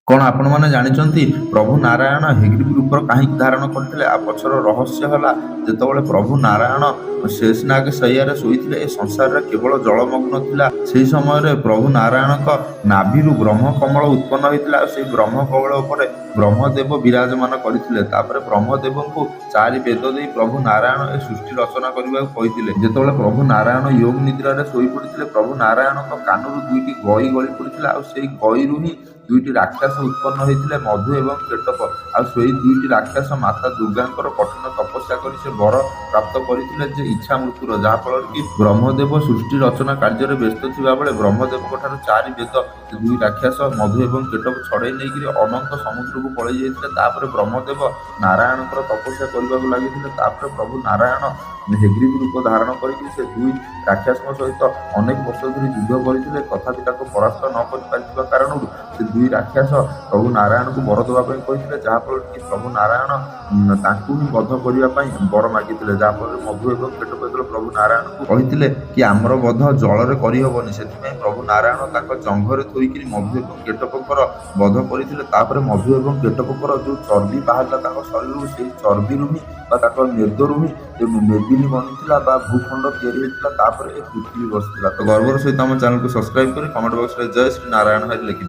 କଣ ଆପଣମାନେ ଜାଣିଛନ୍ତି ପ୍ରଭୁ ନାରାୟଣ ହେଗ୍ରିବି ରୂପ କାହିଁକି ଧାରଣ କରିଥିଲେ? ପଛର ରହସ୍ୟ ହେଲା, ଯେତେବେଳେ ପ୍ରଭୁ ନାରାୟଣ ଶେଷନାଗ ଶയ്ୟାରେ ଶୋଇଥିଲେ, ଏ ସଂସାରରେ କେବଳ ଜଳମଗ୍ନ ଥିଲା। ସେହି ସମୟରେ ପ୍ରଭୁ ନାରାୟଣଙ୍କ ନାଭିରୁ ବ୍ରହ୍ମକମଳ ଉତ୍ପନ୍ନ ହୋଇଥିଲା ଆଉ ସେହି ବ୍ରହ୍ମକମଳ ଉପରେ ବ୍ରହ୍ମଦେବ ବିରାଜମାନ କରିଥିଲେ। ତାପରେ ବ୍ରହ୍ମଦେବଙ୍କୁ 4 ବେଦ ଦେଇ ପ୍ରଭୁ ନାରାୟଣ ଏ ସୃଷ୍ଟି ରଚନା କରିବାକୁ କହିଥିଲେ। ଯେତେବେଳେ ପ୍ରଭୁ ନାରାୟଣ ଯୋଗ ନିଦ୍ରାରେ ଶୋଇପଡ଼ିଥିଲେ, ପ୍ରଭୁ ନାରାୟଣଙ୍କ କାନରୁ 2ଟି ଗଈ ଗଳି ପଡ଼ିଥିଲା ଆଉ ସେହି ଗଈରୁ ହିଁ 2ଟି ରାକ୍ଷସ ଉତ୍ପନ୍ନ ହୋଇଥିଲେ, ମଧୁ ଏବଂ କେଟକ। ଆଉ ସେହି 2ଟି ରାକ୍ଷସ ମାତା ଦୁର୍ଗାଙ୍କର କଠିନ ତପସ୍ୟା କରି ସେ ବର ପ୍ରାପ୍ତ କରିଥିଲେ ଯେ ଇଚ୍ଛା ମୃତ୍ୟୁର, ଯାହାଫଳରେ କି ବ୍ରହ୍ମଦେବ ସୃଷ୍ଟି ରଚନା କାର୍ଯ୍ୟରେ ବ୍ୟସ୍ତ ଥିବାବେଳେ ବ୍ରହ୍ମଦେବଙ୍କ ଠାରୁ 4 ବେଦ, ସେ 2 ରାକ୍ଷସ ମଧୁ ଏବଂ କେଟକ ଛଡ଼େଇ ନେଇକରି ଅନନ୍ତ ସମୁଦ୍ରକୁ ପଳେଇ ଯାଇଥିଲେ। ତାପରେ ବ୍ରହ୍ମଦେବ ନାରାୟଣଙ୍କର ତପସ୍ୟା କରିବାକୁ ଲାଗିଥିଲେ। ତାପରେ ପ୍ରଭୁ ନାରାୟଣ ହେଗ୍ରିବି ରୂପ ଧାରଣ କରିକି ସେ 2 ରାକ୍ଷସଙ୍କ ସହିତ ଅନେକ ବର୍ଷ ଧରି ଯୁଦ୍ଧ କରିଥିଲେ, ତଥାପି ତାକୁ ପରାସ୍ତ ନ କରିପାରିଥିବା କାରଣରୁ ସେ 2 ରାକ୍ଷସ ପ୍ରଭୁ ନାରାୟଣଙ୍କୁ ବର ଦେବା ପାଇଁ କହିଥିଲେ, ଯାହାଫଳରେ କି ପ୍ରଭୁ ନାରାୟଣ ତାଙ୍କୁ ହିଁ ବଧ କରିବା ପାଇଁ ବର ମାଗିଥିଲେ। ଯାହାଫଳରେ ମଧୁ ଏବଂ କେଟକ ଯେତେବେଳେ ପ୍ରଭୁ ନାରାୟଣଙ୍କୁ କହିଥିଲେ କି ଆମର ବଧ ଜଳରେ କରିହେବନି, ସେଥିପାଇଁ ପ୍ରଭୁ ନାରାୟଣ ତାଙ୍କ ଜଙ୍ଘରେ ଥୋଇକିରି ମଧୁ ଏବଂ କେଟକଙ୍କର ବଧ କରିଥିଲେ। ତାପରେ ମଧୁ ଏବଂ କେଟକଙ୍କର ଯେଉଁ ଚର୍ବି ବାହାରିଲା ତାଙ୍କ ଶରୀରରୁ, ସେହି ଚର୍ବିରୁ ହିଁ ବା ତାଙ୍କ ମେଦରୁ ହିଁ ମେଦିନୀ ବନିଥିଲା ବା ଭୂଖଣ୍ଡ ତିଆରି ହୋଇଥିଲା। ତାପରେ ଏ ପୃଥିବୀ ବସିଥିଲା। ତ ଗର୍ବର ସହିତ ଆମ ଚ୍ୟାନେଲକୁ ସବସ୍କ୍ରାଇବ କରି କମେଣ୍ଟ ବକ୍ସରେ ଜୟ ଶ୍ରୀ ନାରାୟଣ ହରି ଲେଖିବେ।